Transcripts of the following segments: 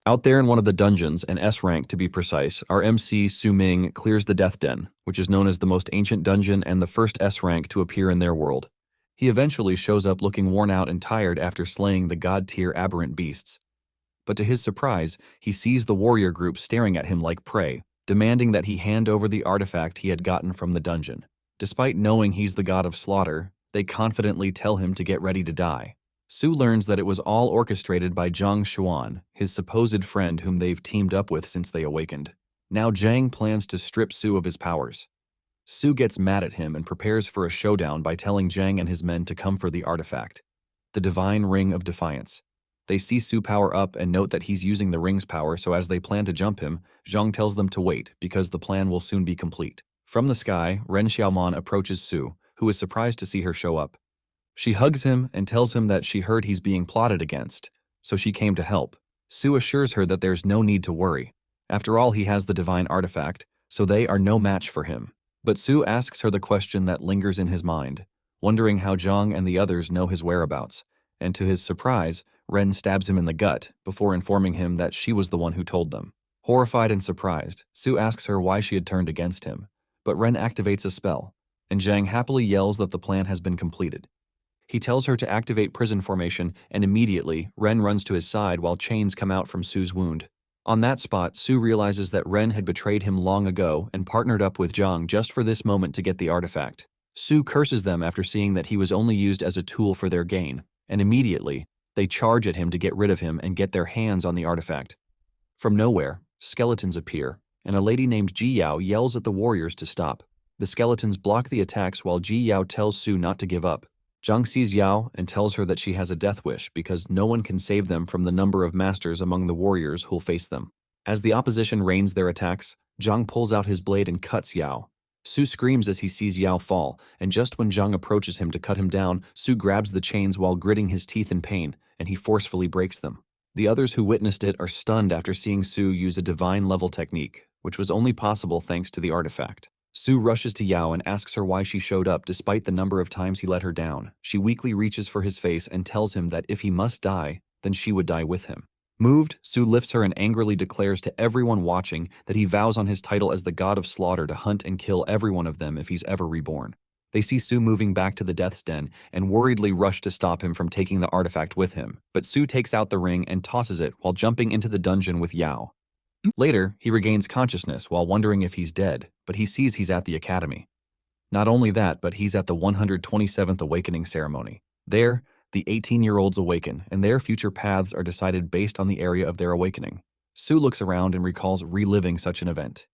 Out there in one of the dungeons, an S rank to be precise, our MC Su Ming clears the Death Den, which is known as the most ancient dungeon and the first S rank to appear in their world. He eventually shows up looking worn out and tired after slaying the god-tier aberrant beasts. But to his surprise, he sees the warrior group staring at him like prey, demanding that he hand over the artifact he had gotten from the dungeon. Despite knowing he's the god of slaughter, they confidently tell him to get ready to die. Su learns that it was all orchestrated by Zhang Xuan, his supposed friend whom they've teamed up with since they awakened. Now Zhang plans to strip Su of his powers. Su gets mad at him and prepares for a showdown by telling Zhang and his men to come for the artifact, the Divine Ring of Defiance. They see Su power up and note that he's using the ring's power, so as they plan to jump him, Zhang tells them to wait because the plan will soon be complete. From the sky, Ren Xiaomon approaches Su, who is surprised to see her show up. She hugs him and tells him that she heard he's being plotted against, so she came to help. Su assures her that there's no need to worry. After all, he has the divine artifact, so they are no match for him. But Su asks her the question that lingers in his mind, wondering how Zhang and the others know his whereabouts, and to his surprise, Ren stabs him in the gut before informing him that she was the one who told them. Horrified and surprised, Su asks her why she had turned against him, but Ren activates a spell, and Zhang happily yells that the plan has been completed. He tells her to activate prison formation, and immediately, Ren runs to his side while chains come out from Su's wound. On that spot, Su realizes that Ren had betrayed him long ago and partnered up with Zhang just for this moment to get the artifact. Su curses them after seeing that he was only used as a tool for their gain, and immediately, they charge at him to get rid of him and get their hands on the artifact. From nowhere, skeletons appear, and a lady named Ji Yao yells at the warriors to stop. The skeletons block the attacks while Ji Yao tells Su not to give up. Zhang sees Yao and tells her that she has a death wish because no one can save them from the number of masters among the warriors who'll face them. As the opposition rains their attacks, Zhang pulls out his blade and cuts Yao. Su screams as he sees Yao fall, and just when Zhang approaches him to cut him down, Su grabs the chains while gritting his teeth in pain, and he forcefully breaks them. The others who witnessed it are stunned after seeing Su use a divine-level technique, which was only possible thanks to the artifact. Su rushes to Yao and asks her why she showed up despite the number of times he let her down. She weakly reaches for his face and tells him that if he must die, then she would die with him. Moved, Su lifts her and angrily declares to everyone watching that he vows on his title as the god of slaughter to hunt and kill every one of them if he's ever reborn. They see Su moving back to the Death's Den and worriedly rush to stop him from taking the artifact with him, but Su takes out the ring and tosses it while jumping into the dungeon with Yao. Later, he regains consciousness while wondering if he's dead, but he sees he's at the academy. Not only that, but he's at the 127th awakening ceremony. There, the 18-year-olds awaken, and their future paths are decided based on the area of their awakening. Su looks around and recalls reliving such an event.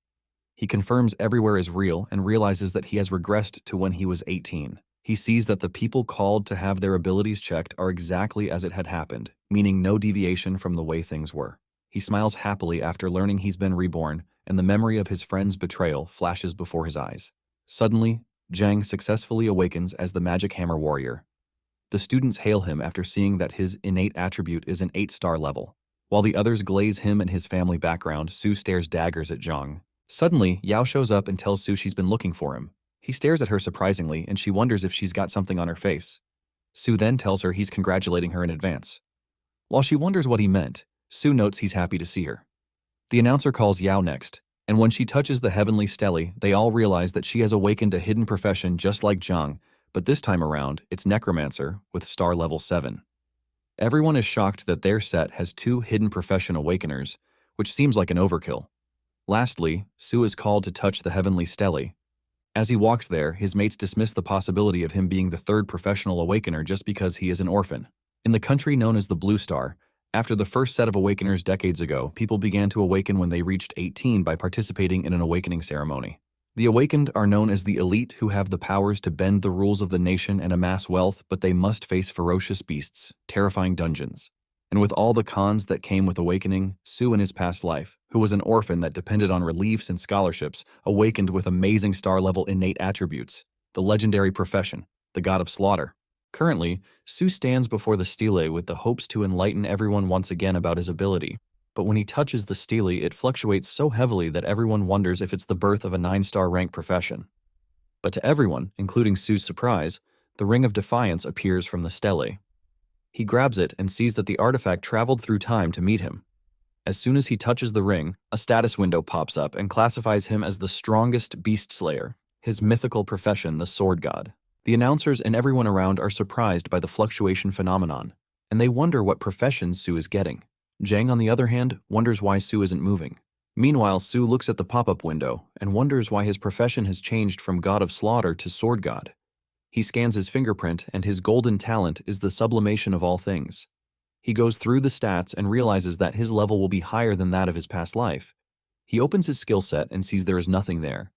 He confirms everywhere is real and realizes that he has regressed to when he was 18. He sees that the people called to have their abilities checked are exactly as it had happened, meaning no deviation from the way things were. He smiles happily after learning he's been reborn, and the memory of his friend's betrayal flashes before his eyes. Suddenly, Zhang successfully awakens as the Magic Hammer Warrior. The students hail him after seeing that his innate attribute is an 8-star level. While the others glaze him and his family background, Su stares daggers at Zhang. Suddenly, Yao shows up and tells Su she's been looking for him. He stares at her surprisingly, and she wonders if she's got something on her face. Su then tells her he's congratulating her in advance. While she wonders what he meant, Su notes he's happy to see her. The announcer calls Yao next, and when she touches the heavenly stele, they all realize that she has awakened a hidden profession just like Zhang, but this time around, it's Necromancer with star level 7. Everyone is shocked that their set has 2 hidden profession awakeners, which seems like an overkill. Lastly, Su is called to touch the heavenly stele. As he walks there, his mates dismiss the possibility of him being the 3rd professional awakener just because he is an orphan. In the country known as the Blue Star, after the first set of awakeners decades ago, people began to awaken when they reached 18 by participating in an awakening ceremony. The awakened are known as the elite, who have the powers to bend the rules of the nation and amass wealth, but they must face ferocious beasts, terrifying dungeons. And with all the cons that came with awakening, Su in his past life, who was an orphan that depended on reliefs and scholarships, awakened with amazing star-level innate attributes, the legendary profession, the god of slaughter. Currently, Su stands before the stele with the hopes to enlighten everyone once again about his ability, but when he touches the stele, it fluctuates so heavily that everyone wonders if it's the birth of a 9-star rank profession. But to everyone, including Su's surprise, the Ring of Defiance appears from the stele. He grabs it and sees that the artifact traveled through time to meet him. As soon as he touches the ring, a status window pops up and classifies him as the strongest beast slayer, his mythical profession, the sword god. The announcers and everyone around are surprised by the fluctuation phenomenon, and they wonder what profession Su is getting. Jang, on the other hand, wonders why Su isn't moving. Meanwhile, Su looks at the pop-up window and wonders why his profession has changed from god of slaughter to sword god. He scans his fingerprint, and his golden talent is the sublimation of all things. He goes through the stats and realizes that his level will be higher than that of his past life. He opens his skill set and sees there is nothing there.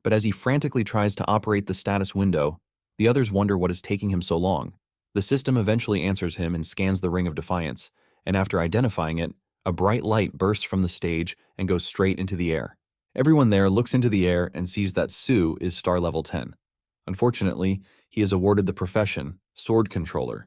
But as he frantically tries to operate the status window, the others wonder what is taking him so long. The system eventually answers him and scans the Ring of Defiance, and after identifying it, a bright light bursts from the stage and goes straight into the air. Everyone there looks into the air and sees that Su is star level 10. Unfortunately, he is awarded the profession, Sword Controller.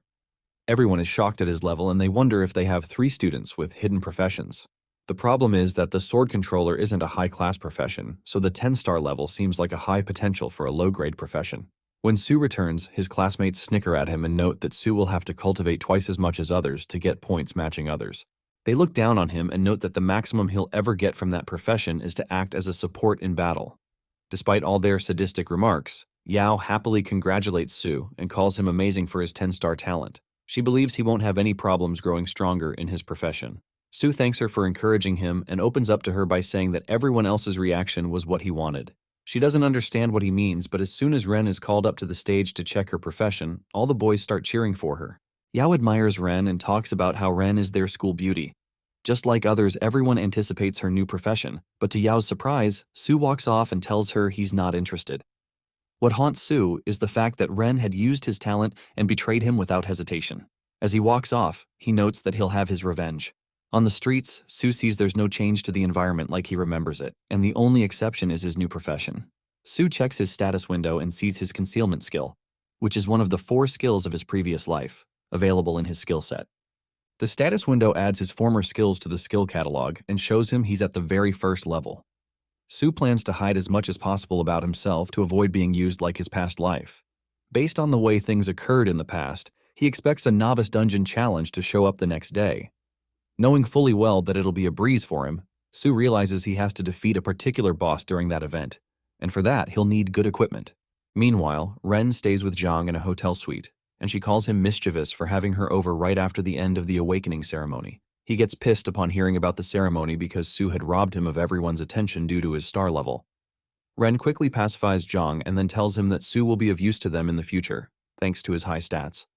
Everyone is shocked at his level, and they wonder if they have 3 students with hidden professions. The problem is that the Sword Controller isn't a high-class profession, so the 10-star level seems like a high potential for a low-grade profession. When Su returns, his classmates snicker at him and note that Su will have to cultivate twice as much as others to get points matching others. They look down on him and note that the maximum he'll ever get from that profession is to act as a support in battle. Despite all their sadistic remarks, Yao happily congratulates Su and calls him amazing for his 10-star talent. She believes he won't have any problems growing stronger in his profession. Su thanks her for encouraging him and opens up to her by saying that everyone else's reaction was what he wanted. She doesn't understand what he means, but as soon as Ren is called up to the stage to check her profession, all the boys start cheering for her. Yao admires Ren and talks about how Ren is their school beauty. Just like others, everyone anticipates her new profession, but to Yao's surprise, Su walks off and tells her he's not interested. What haunts Su is the fact that Ren had used his talent and betrayed him without hesitation. As he walks off, he notes that he'll have his revenge. On the streets, Su sees there's no change to the environment like he remembers it, and the only exception is his new profession. Su checks his status window and sees his concealment skill, which is one of the 4 skills of his previous life, available in his skill set. The status window adds his former skills to the skill catalog and shows him he's at the very first level. Su plans to hide as much as possible about himself to avoid being used like his past life. Based on the way things occurred in the past, he expects a novice dungeon challenge to show up the next day. Knowing fully well that it'll be a breeze for him, Su realizes he has to defeat a particular boss during that event, and for that he'll need good equipment. Meanwhile, Ren stays with Zhang in a hotel suite, and she calls him mischievous for having her over right after the end of the awakening ceremony. He gets pissed upon hearing about the ceremony because Su had robbed him of everyone's attention due to his star level. Ren quickly pacifies Zhang and then tells him that Su will be of use to them in the future, thanks to his high stats.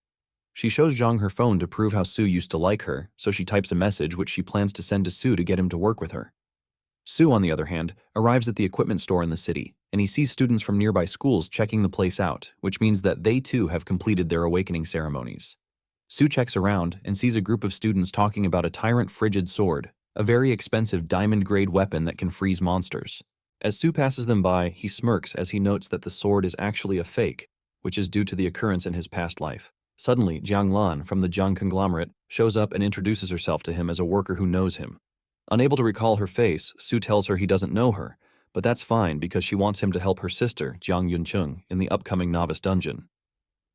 She shows Zhang her phone to prove how Su used to like her, so she types a message which she plans to send to Su to get him to work with her. Su, on the other hand, arrives at the equipment store in the city, and he sees students from nearby schools checking the place out, which means that they too have completed their awakening ceremonies. Su checks around and sees a group of students talking about a Tyrant Frigid Sword, a very expensive diamond-grade weapon that can freeze monsters. As Su passes them by, he smirks as he notes that the sword is actually a fake, which is due to the occurrence in his past life. Suddenly, Jiang Lan from the Jiang conglomerate shows up and introduces herself to him as a worker who knows him. Unable to recall her face, Su tells her he doesn't know her, but that's fine because she wants him to help her sister, Jiang Yuncheng, in the upcoming novice dungeon.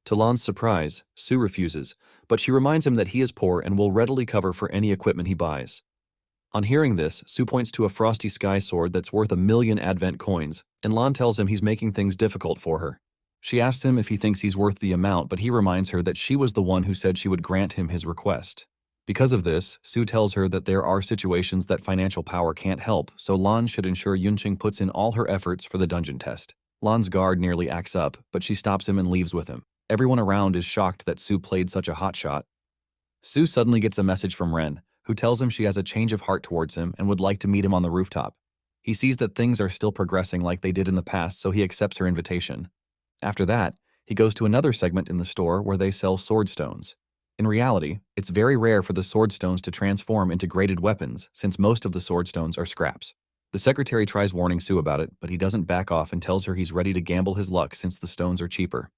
To Lan's surprise, Su refuses, but she reminds him that he is poor and will readily cover for any equipment he buys. On hearing this, Su points to a frosty sky sword that's worth 1,000,000 advent coins, and Lan tells him he's making things difficult for her. She asks him if he thinks he's worth the amount, but he reminds her that she was the one who said she would grant him his request. Because of this, Su tells her that there are situations that financial power can't help, so Lan should ensure Yunqing puts in all her efforts for the dungeon test. Lan's guard nearly acts up, but she stops him and leaves with him. Everyone around is shocked that Su played such a hotshot. Su suddenly gets a message from Ren, who tells him she has a change of heart towards him and would like to meet him on the rooftop. He sees that things are still progressing like they did in the past, so he accepts her invitation. After that, he goes to another segment in the store where they sell sword stones. In reality, it's very rare for the sword stones to transform into graded weapons, since most of the sword stones are scraps. The secretary tries warning Su about it, but he doesn't back off and tells her he's ready to gamble his luck since the stones are cheaper.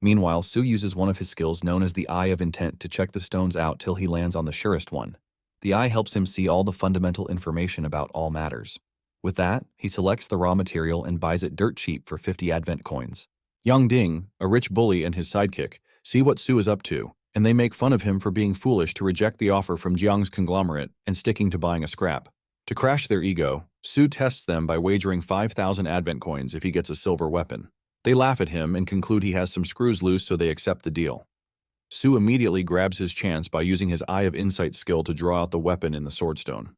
Meanwhile, Su uses one of his skills known as the Eye of Intent to check the stones out till he lands on the surest one. The eye helps him see all the fundamental information about all matters. With that, he selects the raw material and buys it dirt cheap for 50 advent coins. Yang Ding, a rich bully and his sidekick, see what Su is up to and they make fun of him for being foolish to reject the offer from Jiang's conglomerate and sticking to buying a scrap. To crash their ego, Su tests them by wagering 5,000 advent coins if he gets a silver weapon. They laugh at him and conclude he has some screws loose, so they accept the deal. Su immediately grabs his chance by using his Eye of Insight skill to draw out the weapon in the swordstone.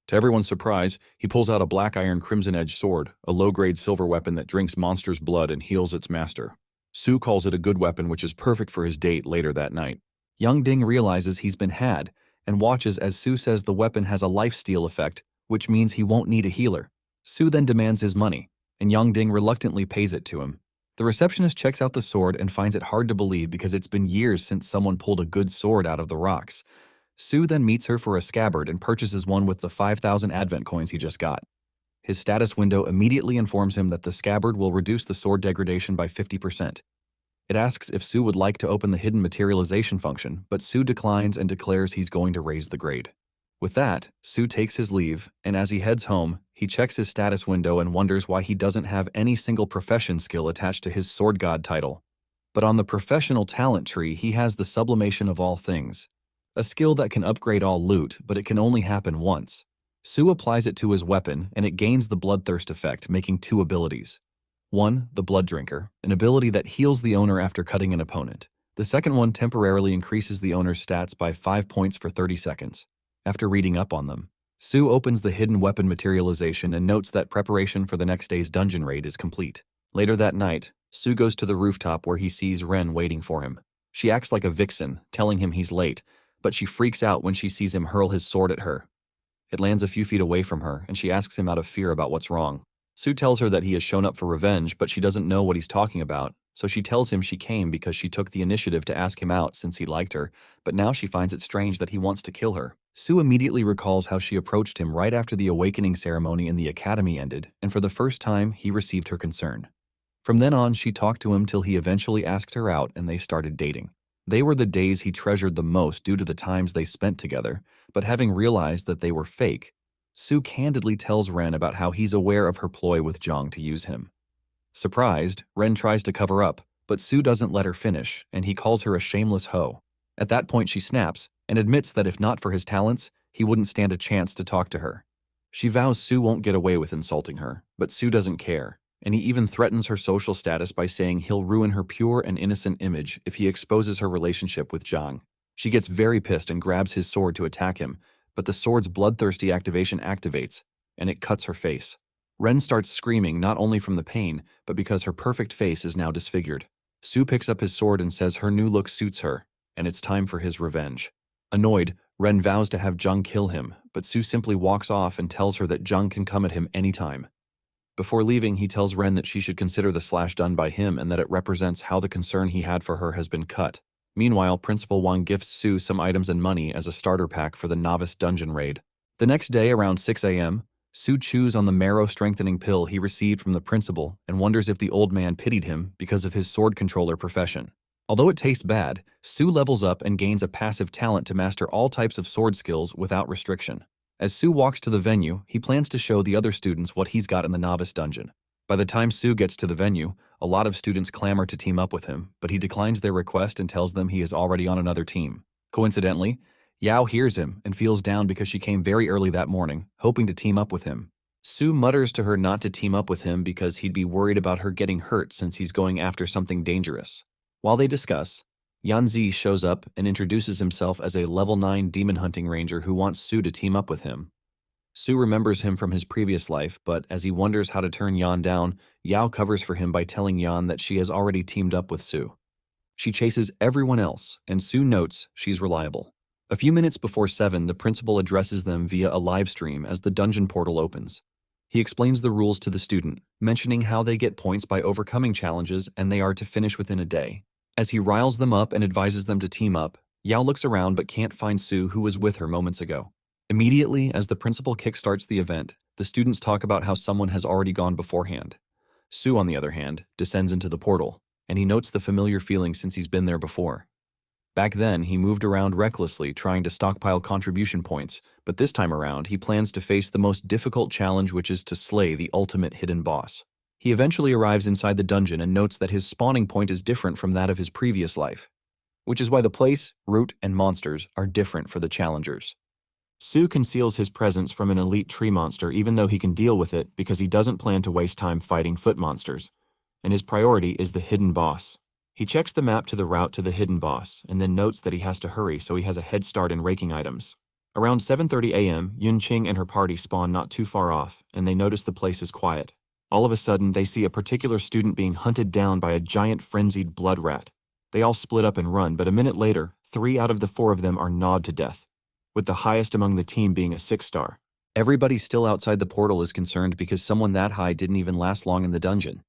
To everyone's surprise, he pulls out a black iron crimson-edged sword, a low-grade silver weapon that drinks monsters' blood and heals its master. Su calls it a good weapon, which is perfect for his date later that night. Young Ding realizes he's been had and watches as Su says the weapon has a lifesteal effect, which means he won't need a healer. Su then demands his money, and Young Ding reluctantly pays it to him. The receptionist checks out the sword and finds it hard to believe because it's been years since someone pulled a good sword out of the rocks. Su then meets her for a scabbard and purchases one with the 5,000 advent coins he just got. His status window immediately informs him that the scabbard will reduce the sword degradation by 50%. It asks if Su would like to open the hidden materialization function, but Su declines and declares he's going to raise the grade. With that, Su takes his leave, and as he heads home, he checks his status window and wonders why he doesn't have any single profession skill attached to his sword god title. But on the professional talent tree, he has the sublimation of all things, a skill that can upgrade all loot, but it can only happen once. Su applies it to his weapon, and it gains the bloodthirst effect, making 2 abilities. 1, the Blood Drinker, an ability that heals the owner after cutting an opponent. The second one temporarily increases the owner's stats by 5 points for 30 seconds. After reading up on them, Su opens the hidden weapon materialization and notes that preparation for the next day's dungeon raid is complete. Later that night, Su goes to the rooftop where he sees Ren waiting for him. She acts like a vixen, telling him he's late, but she freaks out when she sees him hurl his sword at her. It lands a few feet away from her, and she asks him out of fear about what's wrong. Su tells her that he has shown up for revenge, but she doesn't know what he's talking about, so she tells him she came because she took the initiative to ask him out since he liked her, but now she finds it strange that he wants to kill her. Su immediately recalls how she approached him right after the awakening ceremony in the academy ended, and for the first time, he received her concern. From then on, she talked to him till he eventually asked her out and they started dating. They were the days he treasured the most due to the times they spent together, but having realized that they were fake, Su candidly tells Ren about how he's aware of her ploy with Zhang to use him. Surprised, Ren tries to cover up, but Su doesn't let her finish, and he calls her a shameless hoe. At that point, she snaps and admits that if not for his talents, he wouldn't stand a chance to talk to her. She vows Su won't get away with insulting her, but Su doesn't care, and he even threatens her social status by saying he'll ruin her pure and innocent image if he exposes her relationship with Zhang. She gets very pissed and grabs his sword to attack him, but the sword's bloodthirsty activation activates, and it cuts her face. Ren starts screaming not only from the pain, but because her perfect face is now disfigured. Su picks up his sword and says her new look suits her, and it's time for his revenge. Annoyed, Ren vows to have Zhang kill him, but Su simply walks off and tells her that Zhang can come at him anytime. Before leaving, he tells Ren that she should consider the slash done by him and that it represents how the concern he had for her has been cut. Meanwhile, Principal Wang gifts Su some items and money as a starter pack for the novice dungeon raid. The next day, around 6 a.m., Su chews on the marrow-strengthening pill he received from the principal and wonders if the old man pitied him because of his sword controller profession. Although it tastes bad, Su levels up and gains a passive talent to master all types of sword skills without restriction. As Su walks to the venue, he plans to show the other students what he's got in the novice dungeon. By the time Su gets to the venue, a lot of students clamor to team up with him, but he declines their request and tells them he is already on another team. Coincidentally, Yao hears him and feels down because she came very early that morning, hoping to team up with him. Su mutters to her not to team up with him because he'd be worried about her getting hurt since he's going after something dangerous. While they discuss, Yanzi shows up and introduces himself as a level 9 demon hunting ranger who wants Su to team up with him. Su remembers him from his previous life, but as he wonders how to turn Yan down, Yao covers for him by telling Yan that she has already teamed up with Su. She chases everyone else, and Su notes she's reliable. A few minutes before 7, the principal addresses them via a live stream as the dungeon portal opens. He explains the rules to the student, mentioning how they get points by overcoming challenges and they are to finish within a day. As he riles them up and advises them to team up, Yao looks around but can't find Su, who was with her moments ago. Immediately, as the principal kickstarts the event, the students talk about how someone has already gone beforehand. Su, on the other hand, descends into the portal, and he notes the familiar feeling since he's been there before. Back then, he moved around recklessly trying to stockpile contribution points, but this time around, he plans to face the most difficult challenge, which is to slay the ultimate hidden boss. He eventually arrives inside the dungeon and notes that his spawning point is different from that of his previous life. which is why the place, route, and monsters are different for the challengers. Su conceals his presence from an elite tree monster even though he can deal with it because he doesn't plan to waste time fighting foot monsters, and his priority is the hidden boss. He checks the map to the route to the hidden boss and then notes that he has to hurry so he has a head start in raking items. Around 7:30 a.m., Yunqing and her party spawn not too far off, and they notice the place is quiet. All of a sudden, they see a particular student being hunted down by a giant frenzied blood rat. They all split up and run, but a minute later, 3 out of the 4 of them are gnawed to death, with the highest among the team being a 6-star. Everybody still outside the portal is concerned because someone that high didn't even last long in the dungeon.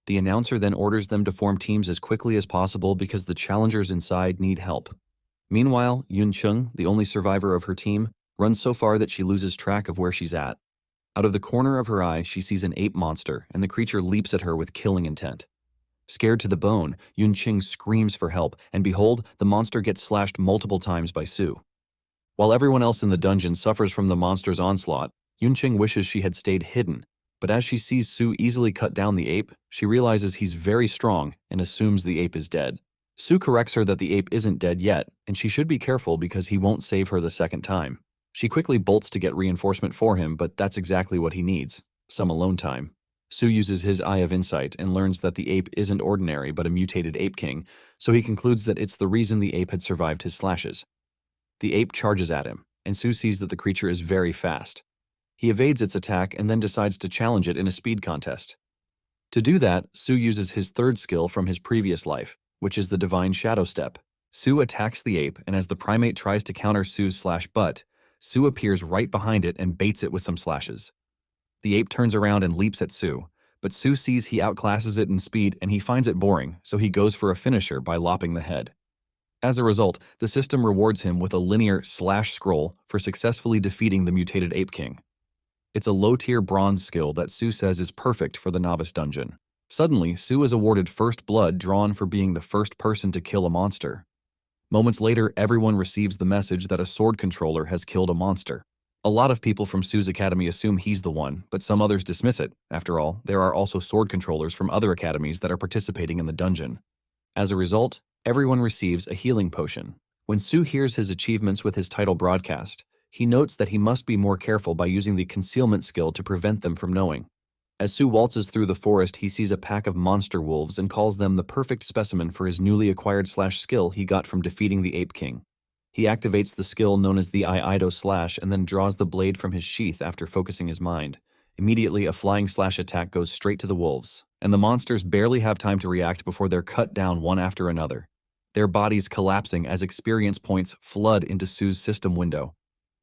The announcer then orders them to form teams as quickly as possible because the challengers inside need help. Meanwhile, Yunqing, the only survivor of her team, runs so far that she loses track of where she's at. Out of the corner of her eye, she sees an ape monster, and the creature leaps at her with killing intent. Scared to the bone, Yunqing screams for help, and behold, the monster gets slashed multiple times by Su. While everyone else in the dungeon suffers from the monster's onslaught, Yunqing wishes she had stayed hidden, but as she sees Su easily cut down the ape, she realizes he's very strong and assumes the ape is dead. Su corrects her that the ape isn't dead yet, and she should be careful because he won't save her the second time. She quickly bolts to get reinforcement for him, but that's exactly what he needs, some alone time. Su uses his Eye of Insight and learns that the ape isn't ordinary but a mutated ape king, so he concludes that it's the reason the ape had survived his slashes. The ape charges at him, and Su sees that the creature is very fast. He evades its attack and then decides to challenge it in a speed contest. To do that, Su uses his third skill from his previous life, which is the Divine Shadow Step. Su attacks the ape, and as the primate tries to counter Su's slash-butt, Su appears right behind it and baits it with some slashes. The ape turns around and leaps at Su, but Su sees he outclasses it in speed and he finds it boring, so he goes for a finisher by lopping the head. As a result, the system rewards him with a linear slash scroll for successfully defeating the mutated Ape King. It's a low-tier bronze skill that Su says is perfect for the novice dungeon. Suddenly, Su is awarded first blood drawn for being the first person to kill a monster. Moments later, everyone receives the message that a sword controller has killed a monster. A lot of people from Su's academy assume he's the one, but some others dismiss it. After all, there are also sword controllers from other academies that are participating in the dungeon. As a result, everyone receives a healing potion. When Su hears his achievements with his title broadcast, he notes that he must be more careful by using the concealment skill to prevent them from knowing. As Su waltzes through the forest, he sees a pack of monster wolves and calls them the perfect specimen for his newly acquired slash skill he got from defeating the Ape King. He activates the skill known as the Iaido slash and then draws the blade from his sheath after focusing his mind. Immediately, a flying slash attack goes straight to the wolves, and the monsters barely have time to react before they're cut down one after another, their bodies collapsing as experience points flood into Su's system window.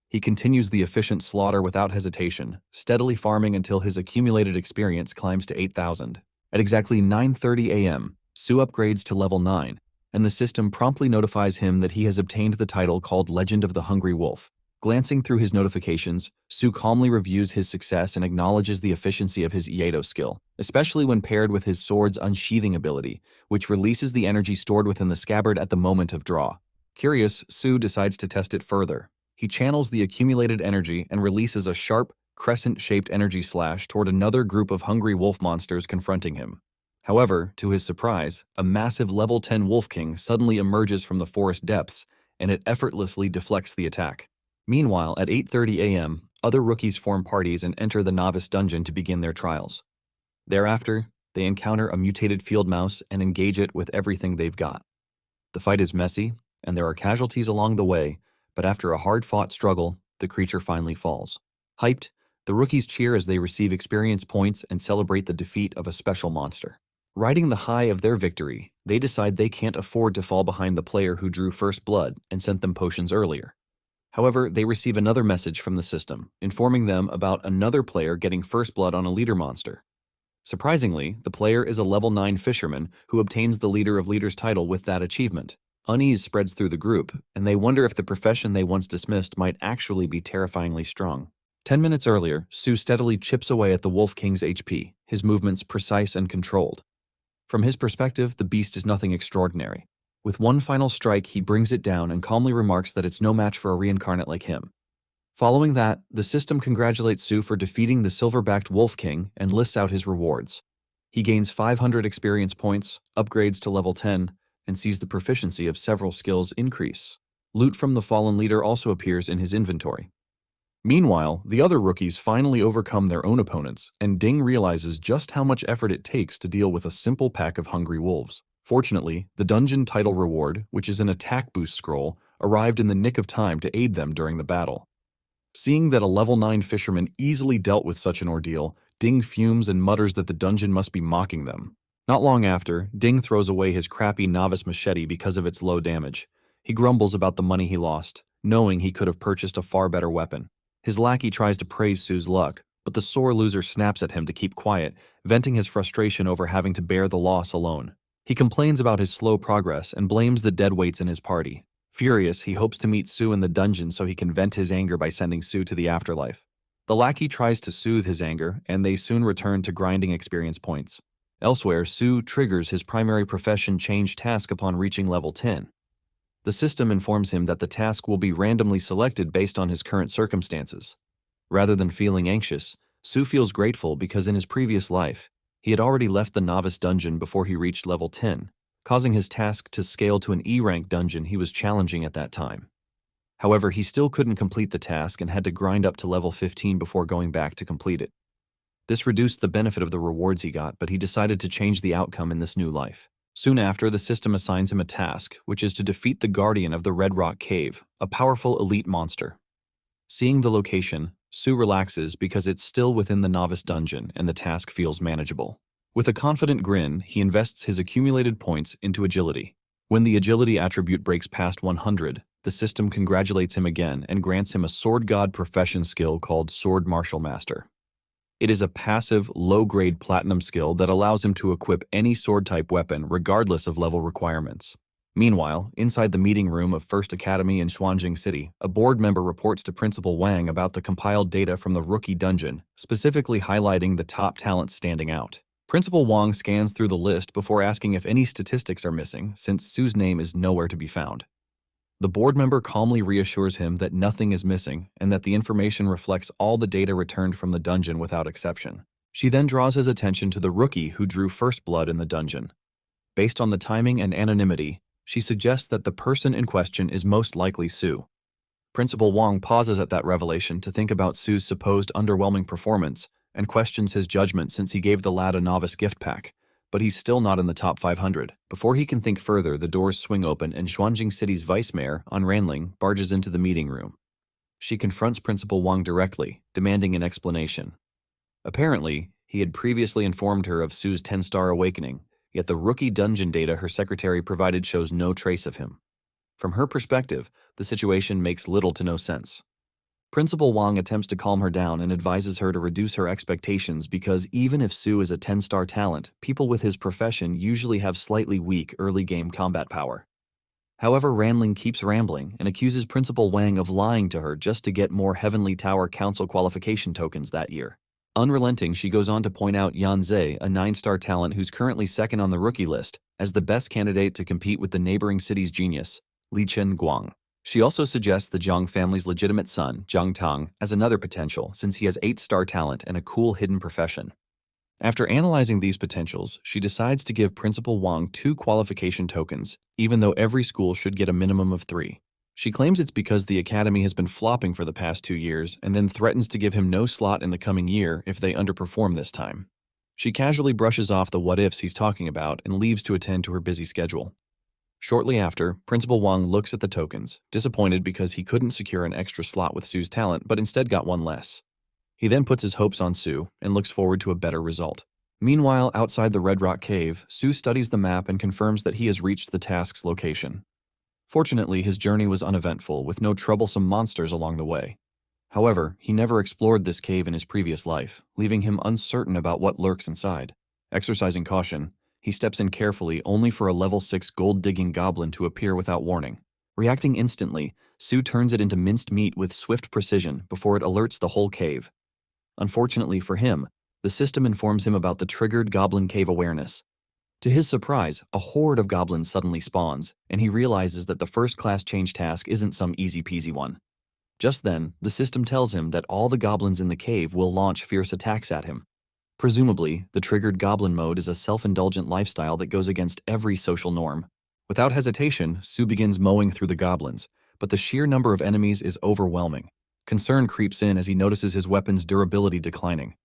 He continues the efficient slaughter without hesitation, steadily farming until his accumulated experience climbs to 8,000. At exactly 9:30 a.m., Su upgrades to level 9, and the system promptly notifies him that he has obtained the title called Legend of the Hungry Wolf. Glancing through his notifications, Su calmly reviews his success and acknowledges the efficiency of his Iaido skill, especially when paired with his sword's unsheathing ability, which releases the energy stored within the scabbard at the moment of draw. Curious, Su decides to test it further. He channels the accumulated energy and releases a sharp, crescent-shaped energy slash toward another group of hungry wolf monsters confronting him. However, to his surprise, a massive level 10 Wolf King suddenly emerges from the forest depths, and it effortlessly deflects the attack. Meanwhile, at 8:30 a.m., other rookies form parties and enter the novice dungeon to begin their trials. Thereafter, they encounter a mutated field mouse and engage it with everything they've got. The fight is messy, and there are casualties along the way, but after a hard-fought struggle, the creature finally falls. Hyped, the rookies cheer as they receive experience points and celebrate the defeat of a special monster. Riding the high of their victory, they decide they can't afford to fall behind the player who drew first blood and sent them potions earlier. However, they receive another message from the system, informing them about another player getting first blood on a leader monster. Surprisingly, the player is a level 9 fisherman who obtains the Leader of Leaders title with that achievement. Unease spreads through the group, and they wonder if the profession they once dismissed might actually be terrifyingly strong. 10 minutes earlier, Su steadily chips away at the Wolf King's HP, his movements precise and controlled. From his perspective, the beast is nothing extraordinary. With one final strike, he brings it down and calmly remarks that it's no match for a reincarnate like him. Following that, the system congratulates Su for defeating the silver-backed Wolf King and lists out his rewards. He gains 500 experience points, upgrades to level 10, and sees the proficiency of several skills increase. Loot from the fallen leader also appears in his inventory. Meanwhile, the other rookies finally overcome their own opponents, and Ding realizes just how much effort it takes to deal with a simple pack of hungry wolves. Fortunately, the dungeon title reward, which is an attack boost scroll, arrived in the nick of time to aid them during the battle. Seeing that a level 9 fisherman easily dealt with such an ordeal, Ding fumes and mutters that the dungeon must be mocking them. Not long after, Ding throws away his crappy novice machete because of its low damage. He grumbles about the money he lost, knowing he could have purchased a far better weapon. His lackey tries to praise Sue's luck, but the sore loser snaps at him to keep quiet, venting his frustration over having to bear the loss alone. He complains about his slow progress and blames the deadweights in his party. Furious, he hopes to meet Sue in the dungeon so he can vent his anger by sending Sue to the afterlife. The lackey tries to soothe his anger, and they soon return to grinding experience points. Elsewhere, Sue triggers his primary profession change task upon reaching level 10. The system informs him that the task will be randomly selected based on his current circumstances. Rather than feeling anxious, Sue feels grateful because in his previous life, he had already left the novice dungeon before he reached level 10, causing his task to scale to an E-rank dungeon he was challenging at that time. However, he still couldn't complete the task and had to grind up to level 15 before going back to complete it. This reduced the benefit of the rewards he got, but he decided to change the outcome in this new life. Soon after, the system assigns him a task, which is to defeat the Guardian of the Red Rock Cave, a powerful elite monster. Seeing the location, Sue relaxes because it's still within the novice dungeon and the task feels manageable. With a confident grin, he invests his accumulated points into agility. When the agility attribute breaks past 100, the system congratulates him again and grants him a sword god profession skill called Sword Martial Master. It is a passive, low-grade platinum skill that allows him to equip any sword-type weapon regardless of level requirements. Meanwhile, inside the meeting room of First Academy in Xuanjing City, a board member reports to Principal Wang about the compiled data from the rookie dungeon, specifically highlighting the top talents standing out. Principal Wang scans through the list before asking if any statistics are missing, since Sue's name is nowhere to be found. The board member calmly reassures him that nothing is missing and that the information reflects all the data returned from the dungeon without exception. She then draws his attention to the rookie who drew first blood in the dungeon. Based on the timing and anonymity, she suggests that the person in question is most likely Sue. Principal Wang pauses at that revelation to think about Sue's supposed underwhelming performance and questions his judgment since he gave the lad a novice gift pack, but he's still not in the top 500. Before he can think further, the doors swing open and Xuanjing City's vice mayor, An Ranling, barges into the meeting room. She confronts Principal Wang directly, demanding an explanation. Apparently, he had previously informed her of Sue's 10-star awakening, yet the rookie dungeon data her secretary provided shows no trace of him. From her perspective, the situation makes little to no sense. Principal Wang attempts to calm her down and advises her to reduce her expectations because even if Sue is a 10-star talent, people with his profession usually have slightly weak early-game combat power. However, Ranling keeps rambling and accuses Principal Wang of lying to her just to get more Heavenly Tower Council qualification tokens that year. Unrelenting, she goes on to point out Yan Zhe, a 9-star talent who's currently second on the rookie list, as the best candidate to compete with the neighboring city's genius, Li Chen Guang. She also suggests the Zhang family's legitimate son, Zhang Tang, as another potential since he has 8-star talent and a cool hidden profession. After analyzing these potentials, she decides to give Principal Wang 2 qualification tokens, even though every school should get a minimum of 3. She claims it's because the academy has been flopping for the past 2 years and then threatens to give him no slot in the coming year if they underperform this time. She casually brushes off the what-ifs he's talking about and leaves to attend to her busy schedule. Shortly after, Principal Wang looks at the tokens, disappointed because he couldn't secure an extra slot with Sue's talent but instead got one less. He then puts his hopes on Sue and looks forward to a better result. Meanwhile, outside the Red Rock Cave, Sue studies the map and confirms that he has reached the task's location. Fortunately, his journey was uneventful, with no troublesome monsters along the way. However, he never explored this cave in his previous life, leaving him uncertain about what lurks inside. Exercising caution, he steps in carefully only for a level 6 gold-digging goblin to appear without warning. Reacting instantly, Sue turns it into minced meat with swift precision before it alerts the whole cave. Unfortunately for him, the system informs him about the triggered goblin cave awareness. To his surprise, a horde of goblins suddenly spawns, and he realizes that the first-class change task isn't some easy-peasy one. Just then, the system tells him that all the goblins in the cave will launch fierce attacks at him. Presumably, the triggered goblin mode is a self-indulgent lifestyle that goes against every social norm. Without hesitation, Su begins mowing through the goblins, but the sheer number of enemies is overwhelming. Concern creeps in as he notices his weapon's durability declining.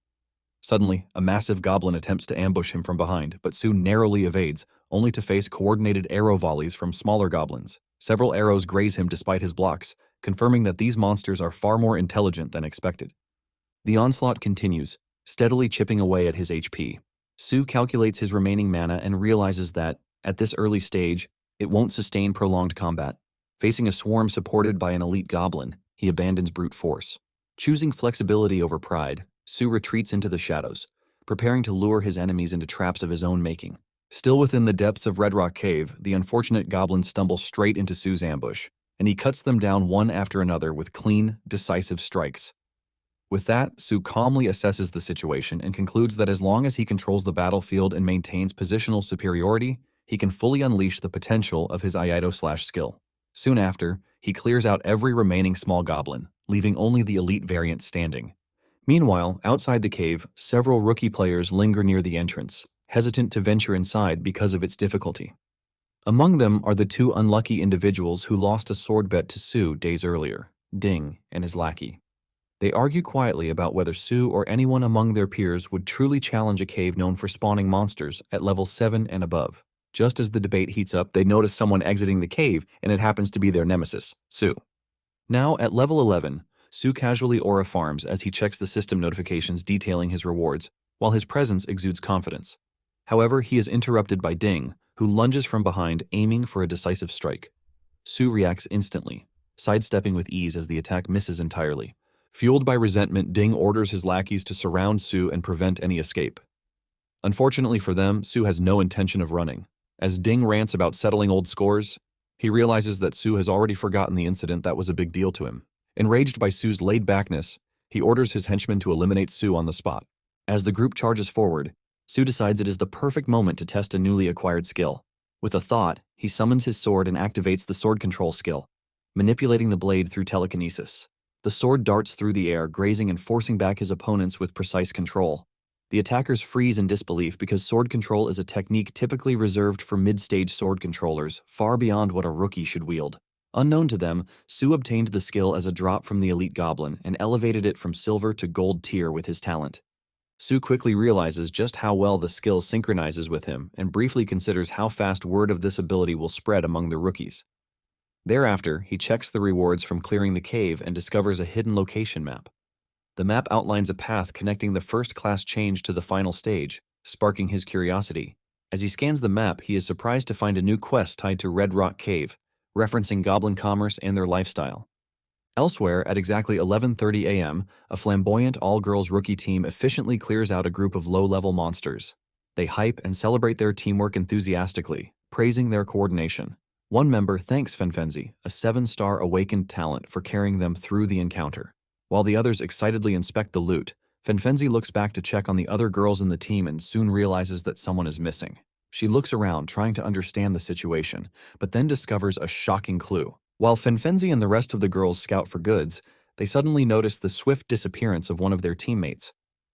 Suddenly, a massive goblin attempts to ambush him from behind, but Su narrowly evades, only to face coordinated arrow volleys from smaller goblins. Several arrows graze him despite his blocks, confirming that these monsters are far more intelligent than expected. The onslaught continues, steadily chipping away at his HP. Su calculates his remaining mana and realizes that, at this early stage, it won't sustain prolonged combat. Facing a swarm supported by an elite goblin, he abandons brute force. Choosing flexibility over pride, Su retreats into the shadows, preparing to lure his enemies into traps of his own making. Still within the depths of Red Rock Cave, the unfortunate goblins stumble straight into Su's ambush, and he cuts them down one after another with clean, decisive strikes. With that, Su calmly assesses the situation and concludes that as long as he controls the battlefield and maintains positional superiority, he can fully unleash the potential of his Aido/skill. Soon after, he clears out every remaining small goblin, leaving only the elite variant standing. Meanwhile, outside the cave, several rookie players linger near the entrance, hesitant to venture inside because of its difficulty. Among them are the two unlucky individuals who lost a sword bet to Su days earlier, Ding and his lackey. They argue quietly about whether Su or anyone among their peers would truly challenge a cave known for spawning monsters at level 7 and above. Just as the debate heats up, they notice someone exiting the cave, and it happens to be their nemesis, Su. Now, at level 11, Su casually aura farms as he checks the system notifications detailing his rewards, while his presence exudes confidence. However, he is interrupted by Ding, who lunges from behind, aiming for a decisive strike. Su reacts instantly, sidestepping with ease as the attack misses entirely. Fueled by resentment, Ding orders his lackeys to surround Su and prevent any escape. Unfortunately for them, Su has no intention of running. As Ding rants about settling old scores, he realizes that Su has already forgotten the incident that was a big deal to him. Enraged by Su's laid-backness, he orders his henchmen to eliminate Su on the spot. As the group charges forward, Su decides it is the perfect moment to test a newly acquired skill. With a thought, he summons his sword and activates the sword control skill, manipulating the blade through telekinesis. The sword darts through the air, grazing and forcing back his opponents with precise control. The attackers freeze in disbelief because sword control is a technique typically reserved for mid-stage sword controllers, far beyond what a rookie should wield. Unknown to them, Su obtained the skill as a drop from the elite goblin and elevated it from silver to gold tier with his talent. Su quickly realizes just how well the skill synchronizes with him and briefly considers how fast word of this ability will spread among the rookies. Thereafter, he checks the rewards from clearing the cave and discovers a hidden location map. The map outlines a path connecting the first-class change to the final stage, sparking his curiosity. As he scans the map, he is surprised to find a new quest tied to Red Rock Cave, referencing goblin commerce and their lifestyle. Elsewhere, at exactly 11:30 a.m., a flamboyant all-girls rookie team efficiently clears out a group of low-level monsters. They hype and celebrate their teamwork enthusiastically, praising their coordination. One member thanks Fenfenzi, a 7-star awakened talent, for carrying them through the encounter. While the others excitedly inspect the loot, Fenfenzi looks back to check on the other girls in the team and soon realizes that someone is missing. She looks around, trying to understand the situation, but then discovers a shocking clue. While Fenfenzi and the rest of the girls scout for goods, they suddenly notice the swift disappearance of one of their teammates,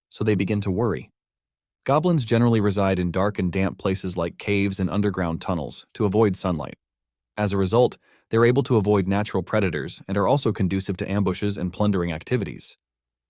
so they begin to worry. Goblins generally reside in dark and damp places like caves and underground tunnels to avoid sunlight. As a result, they're able to avoid natural predators and are also conducive to ambushes and plundering activities.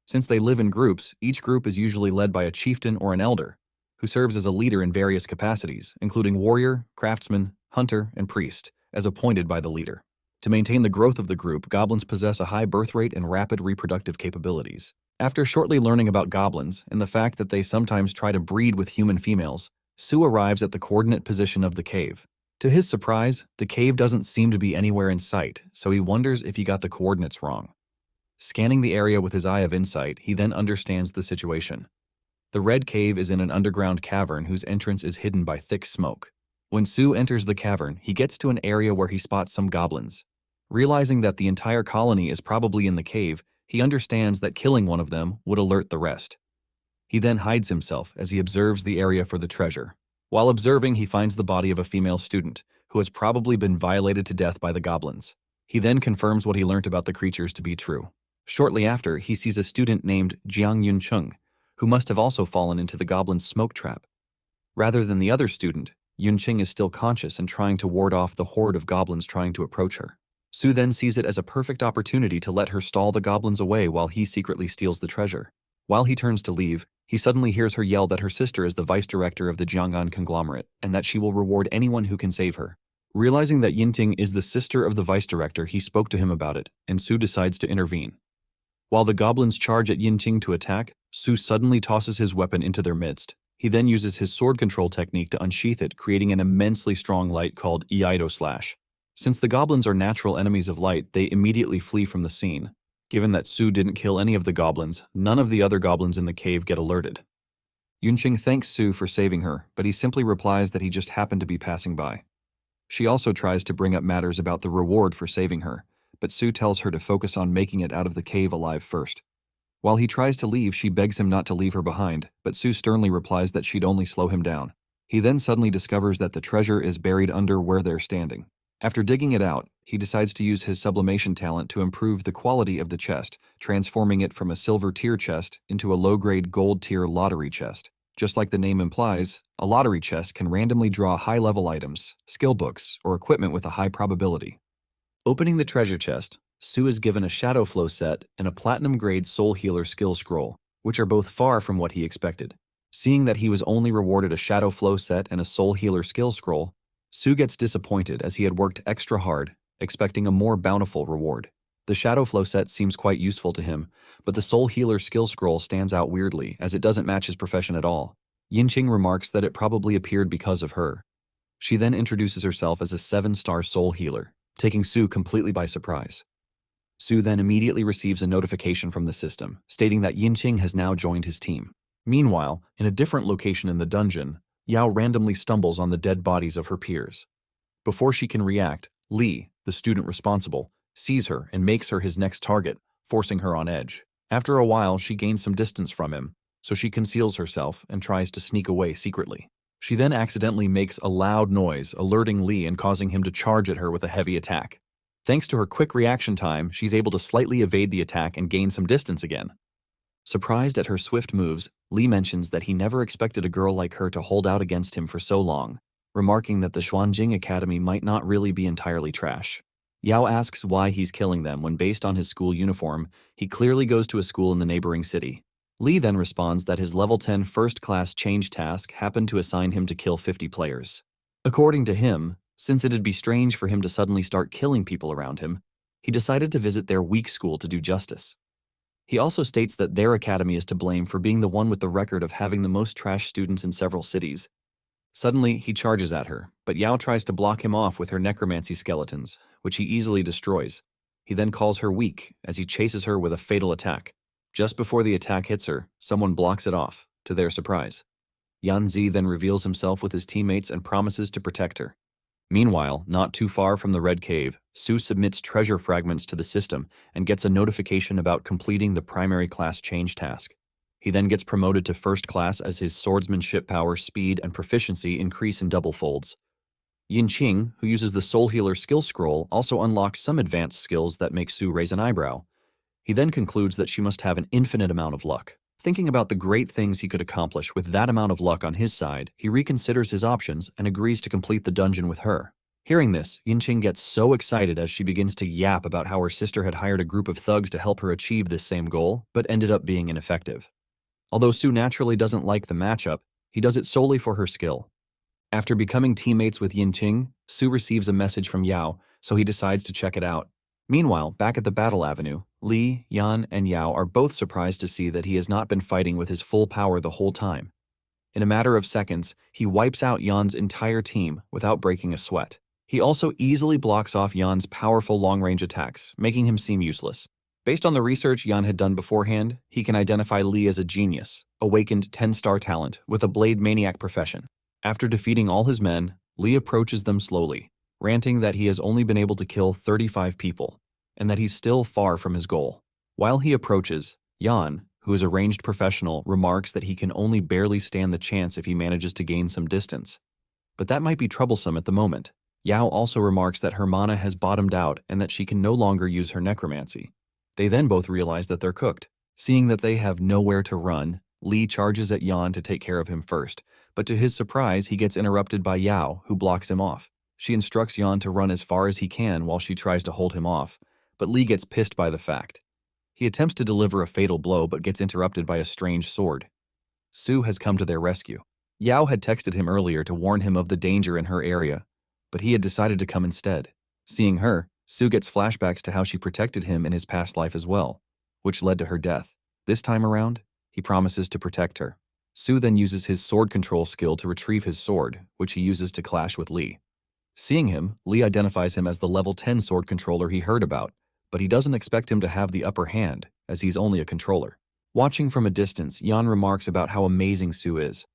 Since they live in groups, each group is usually led by a chieftain or an elder, who serves as a leader in various capacities, including warrior, craftsman, hunter, and priest, as appointed by the leader. To maintain the growth of the group, goblins possess a high birth rate and rapid reproductive capabilities. After shortly learning about goblins and the fact that they sometimes try to breed with human females, Su arrives at the coordinate position of the cave. To his surprise, the cave doesn't seem to be anywhere in sight, so he wonders if he got the coordinates wrong. Scanning the area with his eye of insight, he then understands the situation. The red cave is in an underground cavern whose entrance is hidden by thick smoke. When Su enters the cavern, he gets to an area where he spots some goblins. Realizing that the entire colony is probably in the cave, he understands that killing one of them would alert the rest. He then hides himself as he observes the area for the treasure. While observing, he finds the body of a female student, who has probably been violated to death by the goblins. He then confirms what he learnt about the creatures to be true. Shortly after, he sees a student named Jiang Yuncheng, who must have also fallen into the goblin's smoke trap. Rather than the other student, Yunqing is still conscious and trying to ward off the horde of goblins trying to approach her. Su then sees it as a perfect opportunity to let her stall the goblins away while he secretly steals the treasure. While he turns to leave, he suddenly hears her yell that her sister is the vice director of the Jiang'an conglomerate and that she will reward anyone who can save her. Realizing that Yinting is the sister of the vice director, he spoke to him about it, and Su decides to intervene. While the goblins charge at Yinting to attack, Su suddenly tosses his weapon into their midst. He then uses his sword control technique to unsheath it, creating an immensely strong light called Iaido Slash. Since the goblins are natural enemies of light, they immediately flee from the scene. Given that Su didn't kill any of the goblins, none of the other goblins in the cave get alerted. Yunqing thanks Su for saving her, but he simply replies that he just happened to be passing by. She also tries to bring up matters about the reward for saving her, but Su tells her to focus on making it out of the cave alive first. While he tries to leave, she begs him not to leave her behind, but Su sternly replies that she'd only slow him down. He then suddenly discovers that the treasure is buried under where they're standing. After digging it out, he decides to use his sublimation talent to improve the quality of the chest, transforming it from a silver tier chest into a low-grade gold tier lottery chest. Just like the name implies, a lottery chest can randomly draw high-level items, skill books, or equipment with a high probability. Opening the treasure chest, Su is given a Shadow Flow set and a Platinum-grade Soul Healer skill scroll, which are both far from what he expected. Seeing that he was only rewarded a Shadow Flow set and a Soul Healer skill scroll, Su gets disappointed as he had worked extra hard, expecting a more bountiful reward. The Shadow Flow set seems quite useful to him, but the Soul Healer skill scroll stands out weirdly as it doesn't match his profession at all. Yinqing remarks that it probably appeared because of her. She then introduces herself as a 7-star Soul Healer, taking Su completely by surprise. Su then immediately receives a notification from the system, stating that Yinqing has now joined his team. Meanwhile, in a different location in the dungeon, Yao randomly stumbles on the dead bodies of her peers. Before she can react, Li, the student responsible, sees her and makes her his next target, forcing her on edge. After a while, she gains some distance from him, so she conceals herself and tries to sneak away secretly. She then accidentally makes a loud noise, alerting Li and causing him to charge at her with a heavy attack. Thanks to her quick reaction time, she's able to slightly evade the attack and gain some distance again. Surprised at her swift moves, Li mentions that he never expected a girl like her to hold out against him for so long, remarking that the Xuanjing Academy might not really be entirely trash. Yao asks why he's killing them when, based on his school uniform, he clearly goes to a school in the neighboring city. Li then responds that his level 10 first-class change task happened to assign him to kill 50 players. According to him, since it'd be strange for him to suddenly start killing people around him, he decided to visit their weak school to do justice. He also states that their academy is to blame for being the one with the record of having the most trash students in several cities. Suddenly, he charges at her, but Yao tries to block him off with her necromancy skeletons, which he easily destroys. He then calls her weak as he chases her with a fatal attack. Just before the attack hits her, someone blocks it off, to their surprise. Yanzi then reveals himself with his teammates and promises to protect her. Meanwhile, not too far from the Red Cave, Su submits treasure fragments to the system and gets a notification about completing the primary class change task. He then gets promoted to first class as his swordsmanship power, speed, and proficiency increase in double folds. Yinqing, who uses the Soul Healer skill scroll, also unlocks some advanced skills that make Su raise an eyebrow. He then concludes that she must have an infinite amount of luck. Thinking about the great things he could accomplish with that amount of luck on his side, he reconsiders his options and agrees to complete the dungeon with her. Hearing this, Yinqing gets so excited as she begins to yap about how her sister had hired a group of thugs to help her achieve this same goal, but ended up being ineffective. Although Su naturally doesn't like the matchup, he does it solely for her skill. After becoming teammates with Yinqing, Su receives a message from Yao, so he decides to check it out. Meanwhile, back at the Battle Avenue, Li, Yan, and Yao are both surprised to see that he has not been fighting with his full power the whole time. In a matter of seconds, he wipes out Yan's entire team without breaking a sweat. He also easily blocks off Yan's powerful long-range attacks, making him seem useless. Based on the research Yan had done beforehand, he can identify Li as a genius, awakened 10-star talent with a blade maniac profession. After defeating all his men, Li approaches them slowly, ranting that he has only been able to kill 35 people, and that he's still far from his goal. While he approaches, Yan, who is a ranged professional, remarks that he can only barely stand the chance if he manages to gain some distance. But that might be troublesome at the moment. Yao also remarks that her mana has bottomed out and that she can no longer use her necromancy. They then both realize that they're cooked. Seeing that they have nowhere to run, Li charges at Yan to take care of him first, but to his surprise, he gets interrupted by Yao, who blocks him off. She instructs Yan to run as far as he can while she tries to hold him off, but Lee gets pissed by the fact. He attempts to deliver a fatal blow but gets interrupted by a strange sword. Su has come to their rescue. Yao had texted him earlier to warn him of the danger in her area, but he had decided to come instead. Seeing her, Su gets flashbacks to how she protected him in his past life as well, which led to her death. This time around, he promises to protect her. Su then uses his sword control skill to retrieve his sword, which he uses to clash with Lee. Seeing him, Lee identifies him as the level 10 sword controller he heard about, but he doesn't expect him to have the upper hand, as he's only a controller. Watching from a distance, Yan remarks about how amazing Su is.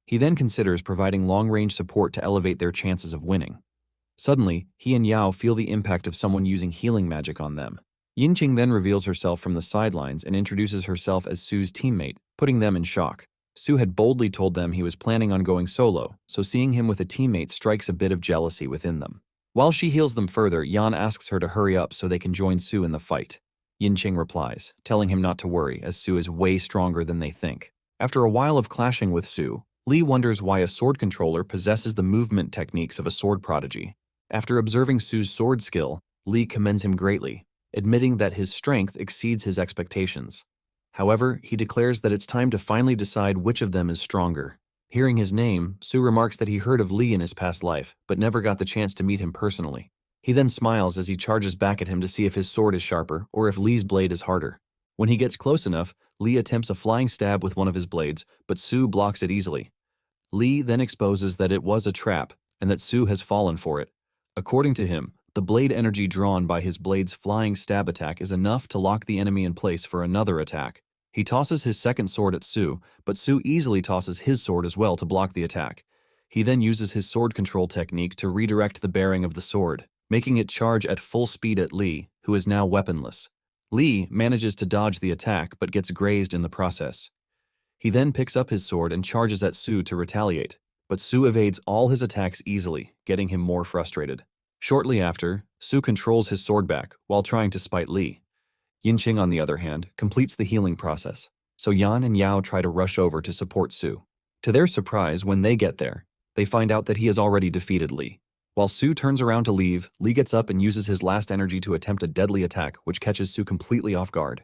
He then considers providing long-range support to elevate their chances of winning. Suddenly, he and Yao feel the impact of someone using healing magic on them. Yinqing then reveals herself from the sidelines and introduces herself as Su's teammate, putting them in shock. Su had boldly told them he was planning on going solo, so seeing him with a teammate strikes a bit of jealousy within them. While she heals them further, Yan asks her to hurry up so they can join Su in the fight. Yinqing replies, telling him not to worry, as Su is way stronger than they think. After a while of clashing with Su, Lee wonders why a sword controller possesses the movement techniques of a sword prodigy. After observing Su's sword skill, Lee commends him greatly, admitting that his strength exceeds his expectations. However, he declares that it's time to finally decide which of them is stronger. Hearing his name, Su remarks that he heard of Lee in his past life, but never got the chance to meet him personally. He then smiles as he charges back at him to see if his sword is sharper or if Lee's blade is harder. When he gets close enough, Lee attempts a flying stab with one of his blades, but Su blocks it easily. Lee then exposes that it was a trap and that Su has fallen for it. According to him, the blade energy drawn by his blade's flying stab attack is enough to lock the enemy in place for another attack. He tosses his second sword at Su, but Su easily tosses his sword as well to block the attack. He then uses his sword control technique to redirect the bearing of the sword, making it charge at full speed at Lee, who is now weaponless. Lee manages to dodge the attack but gets grazed in the process. He then picks up his sword and charges at Su to retaliate, but Su evades all his attacks easily, getting him more frustrated. Shortly after, Su controls his sword back while trying to spite Lee. Yinqing, on the other hand, completes the healing process, so Yan and Yao try to rush over to support Su. To their surprise, when they get there, they find out that he has already defeated Lee. While Su turns around to leave, Lee gets up and uses his last energy to attempt a deadly attack, which catches Su completely off guard.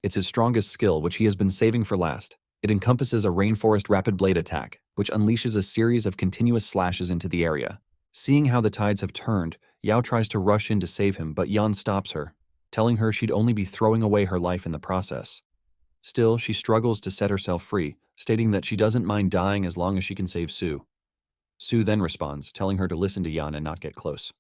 It's his strongest skill, which he has been saving for last. It encompasses a rainforest rapid blade attack, which unleashes a series of continuous slashes into the area. Seeing how the tides have turned, Yao tries to rush in to save him, but Yan stops her, telling her she'd only be throwing away her life in the process. Still, she struggles to set herself free, stating that she doesn't mind dying as long as she can save Su. Su then responds, telling her to listen to Yan and not get close.